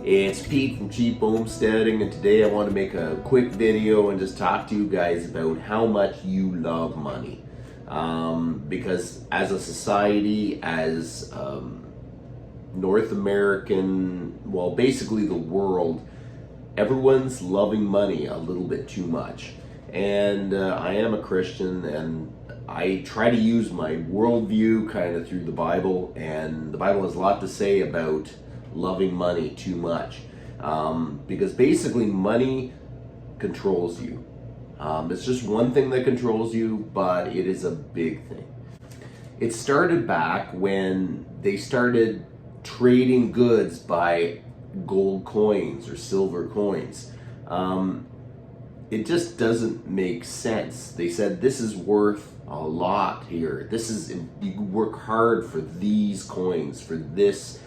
It's Pete from Cheap Homesteading, and today I want to make a quick video and just talk to you guys about how much you love money. Because as a society, as North American, well, basically the world, everyone's loving money a little bit too much. And I am a Christian, and I try to use my worldview kind of through the Bible, and the Bible has a lot to say about loving money too much, because basically money controls you. It's just one thing that controls you, but it is a big thing. It started back when they started trading goods by gold coins or silver coins. It just doesn't make sense. They said this is worth a lot here. You work hard for these coins, for this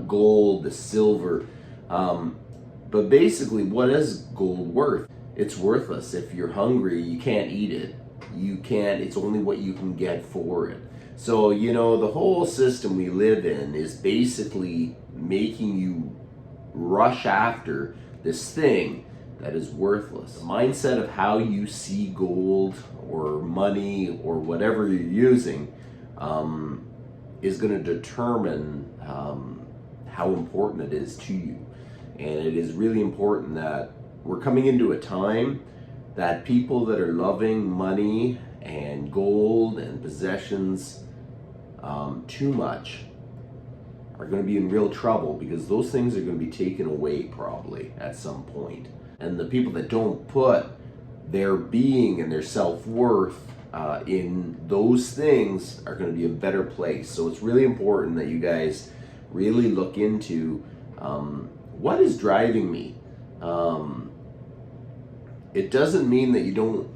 gold, the silver. But basically, what is gold worth? It's worthless. If you're hungry, you can't eat it. It's only what you can get for it. So, the whole system we live in is basically making you rush after this thing that is worthless. The mindset of how you see gold or money or whatever you're using is going to determine how important it is to you. And it is really important that we're coming into a time that people that are loving money and gold and possessions too much are going to be in real trouble, because those things are going to be taken away probably at some point. And the people that don't put their being and their self-worth in those things are going to be a better place. So it's really important that you guys really look into what is driving me. It doesn't mean that you don't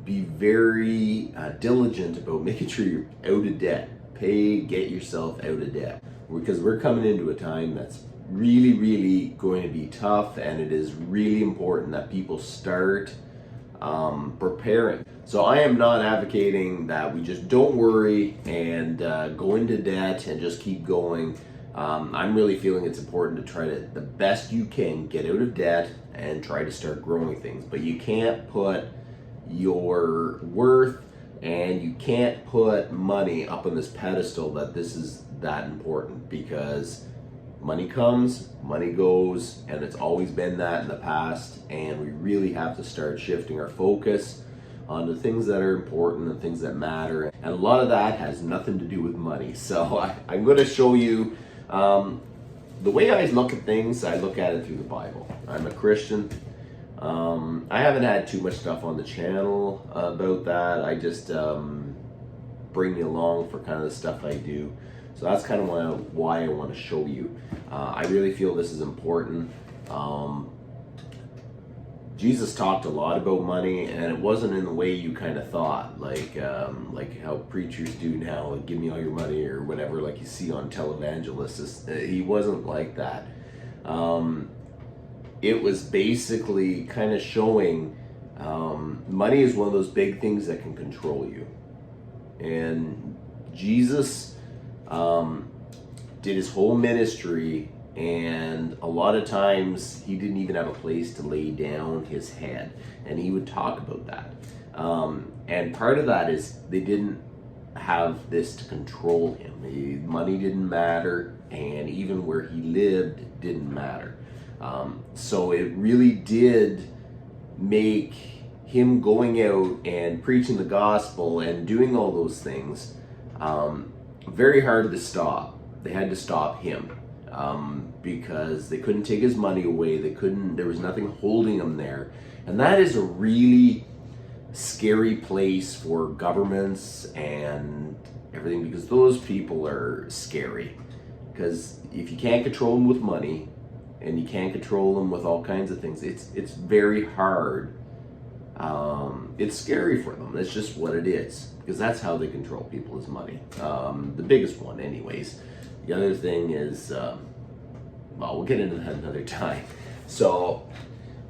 be very diligent about making sure you're out of debt. Get yourself out of debt, because we're coming into a time that's really, really going to be tough, and it is really important that people start preparing. So I am not advocating that we just don't worry and go into debt and just keep going. I'm really feeling it's important to try to, the best you can, get out of debt and try to start growing things. But you can't put your worth and you can't put money up on this pedestal that this is that important, because money comes, money goes, and it's always been that in the past. And we really have to start shifting our focus on the things that are important and things that matter. And a lot of that has nothing to do with money. So I'm going to show you the way I look at things. I look at it through the Bible. I'm a Christian. I haven't had too much stuff on the channel about that. I just bring you along for kind of the stuff I do. So that's kind of why I want to show you. I really feel this is important. Jesus talked a lot about money, and it wasn't in the way you kind of thought, like how preachers do now, like, give me all your money or whatever, like you see on televangelists. He wasn't like that. It was basically kind of showing money is one of those big things that can control you. And Jesus did his whole ministry, and a lot of times he didn't even have a place to lay down his head, and he would talk about that. And part of that is they didn't have this to control him. Money didn't matter, and even where he lived didn't matter. So it really did make him going out and preaching the gospel and doing all those things very hard to stop. They had to stop him because they couldn't take his money away. There was nothing holding him there. And that is a really scary place for governments and everything, because those people are scary. Because if you can't control them with money, and you can't control them with all kinds of things, it's very hard. It's scary for them. That's just what it is, because that's how they control people, is money. The biggest one anyways. The other thing is, well, we'll get into that another time. So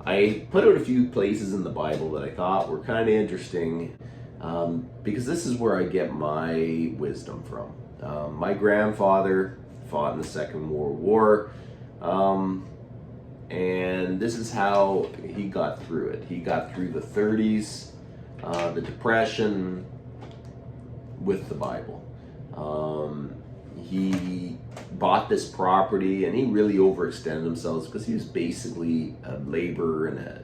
I put out a few places in the Bible that I thought were kind of interesting, because this is where I get my wisdom from. My grandfather fought in the Second World War. And this is how he got through it. He got through the 30s, the Depression, with the Bible. He bought this property and he really overextended himself because he was basically a laborer and a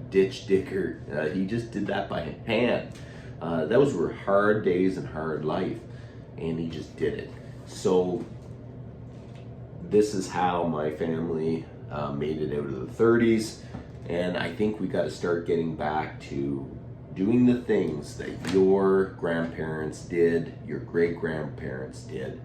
ditch digger. He just did that by hand. Those were hard days and hard life, and he just did it. So this is how my family made it out of the 30s, and I think we got to start getting back to doing the things that your grandparents did, your great grandparents did,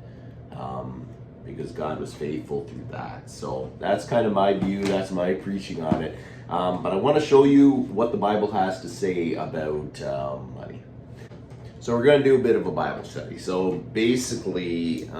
because God was faithful through that. So that's kind of my view, that's my preaching on it. But I want to show you what the Bible has to say about money. So we're going to do a bit of a Bible study. So basically,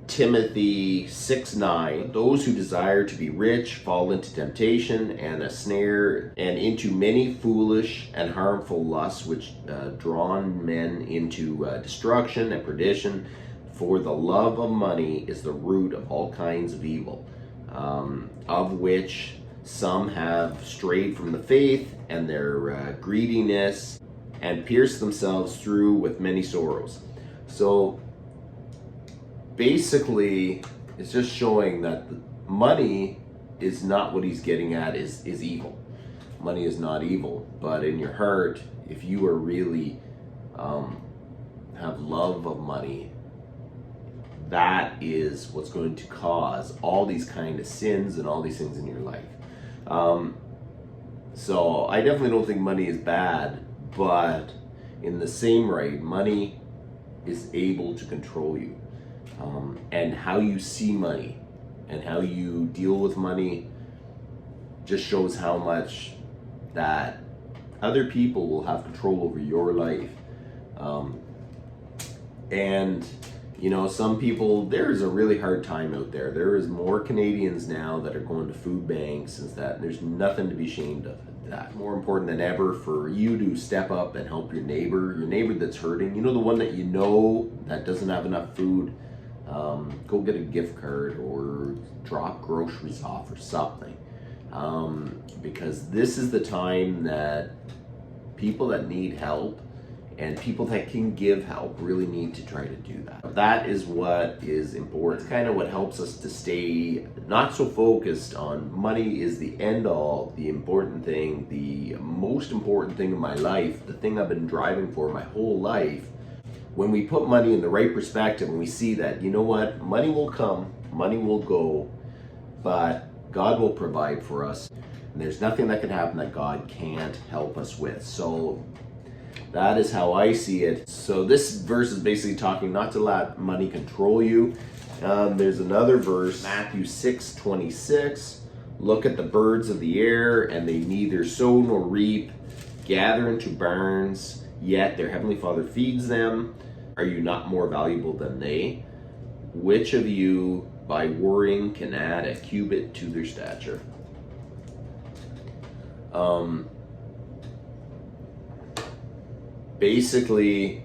Timothy 6:9, those who desire to be rich fall into temptation and a snare, and into many foolish and harmful lusts, which draw men into destruction and perdition. For the love of money is the root of all kinds of evil, of which some have strayed from the faith and their greediness, and pierced themselves through with many sorrows. So basically, it's just showing that money is not what he's getting at is evil. Money is not evil, but in your heart, if you are really have love of money, that is what's going to cause all these kind of sins and all these things in your life. So I definitely don't think money is bad, but in the same right, money is able to control you. And how you see money and how you deal with money just shows how much that other people will have control over your life. And you know, some people, there's a really hard time out there. There is more Canadians now that are going to food banks and that. There's nothing to be ashamed of. That more important than ever for you to step up and help your neighbor that's hurting. You know, the one that you know that doesn't have enough food. Go get a gift card or drop groceries off or something. Because this is the time that people that need help and people that can give help really need to try to do that. That is what is important. It's kind of what helps us to stay not so focused on money is the end all, the important thing, the most important thing in my life, the thing I've been driving for my whole life. When we put money in the right perspective and we see that, you know what, money will come, money will go, but God will provide for us. And there's nothing that can happen that God can't help us with. So that is how I see it. So this verse is basically talking not to let money control you. There's another verse, Matthew 6:26. Look at the birds of the air, and they neither sow nor reap, gather into barns, yet their heavenly Father feeds them. Are you not more valuable than they? Which of you, by worrying, can add a cubit to their stature? Basically,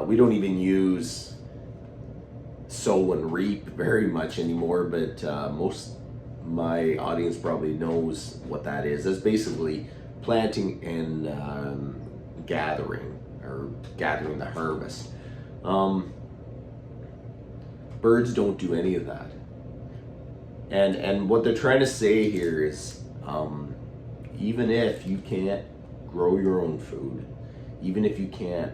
we don't even use sow and reap very much anymore, but most my audience probably knows what that is. That's basically planting and gathering the harvest. Birds don't do any of that. And what they're trying to say here is, even if you can't grow your own food, even if you can't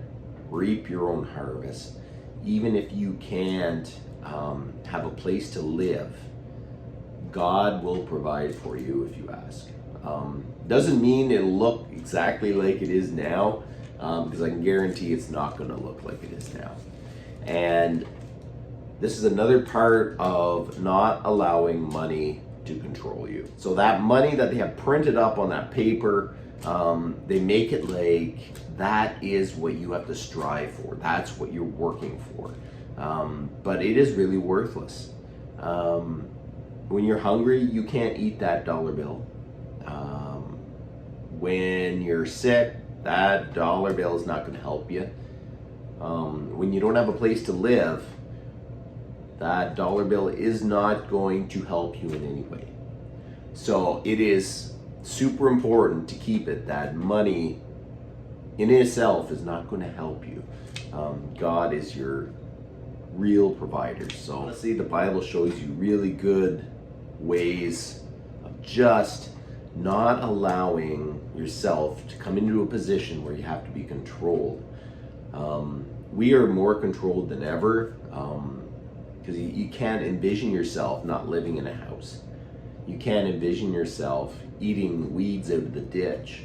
reap your own harvest, even if you can't have a place to live, God will provide for you if you ask. Doesn't mean it'll look exactly like it is now, because I can guarantee it's not going to look like it is now. And this is another part of not allowing money to control you. So that money that they have printed up on that paper, they make it like that is what you have to strive for. That's what you're working for. But it is really worthless. When you're hungry, you can't eat that dollar bill. When you're sick, that dollar bill is not going to help you. When you don't have a place to live, that dollar bill is not going to help you in any way. So it is super important to keep it that money in itself is not going to help you. God is your real provider. So honestly, the Bible shows you really good ways of just not allowing yourself to come into a position where you have to be controlled. We are more controlled than ever, because you can't envision yourself not living in a house. You can't envision yourself eating weeds out of the ditch.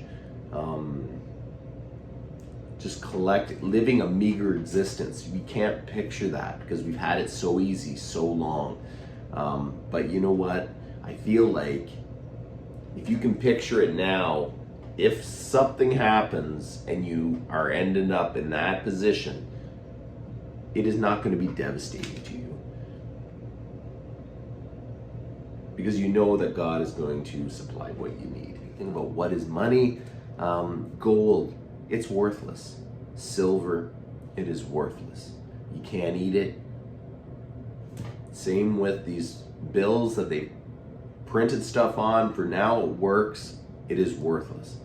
Just living a meager existence. We can't picture that because we've had it so easy so long. But you know what? I feel like if you can picture it now, if something happens and you are ending up in that position, it is not going to be devastating to you. Because you know that God is going to supply what you need. Think about what is money. Gold, it's worthless. Silver, it is worthless. You can't eat it. Same with these bills that they printed stuff on. For now, it works. It is worthless.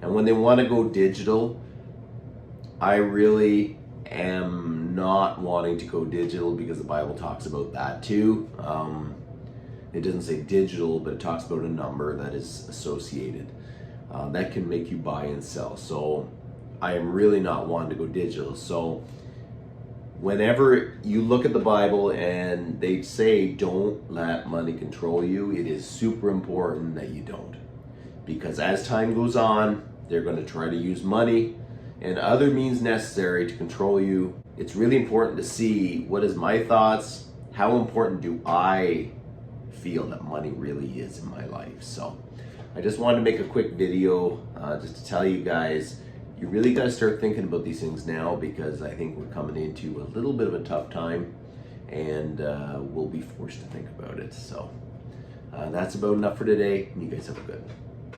And when they want to go digital, I really am not wanting to go digital because the Bible talks about that too. It doesn't say digital, but it talks about a number that is associated. That can make you buy and sell. So I am really not wanting to go digital. So whenever you look at the Bible and they say don't let money control you, it is super important that you don't. Because as time goes on, they're going to try to use money and other means necessary to control you. It's really important to see what is my thoughts, how important do I feel that money really is in my life. So I just wanted to make a quick video just to tell you guys, you really got to start thinking about these things now, because I think we're coming into a little bit of a tough time and we'll be forced to think about it. So that's about enough for today. You guys have a good one.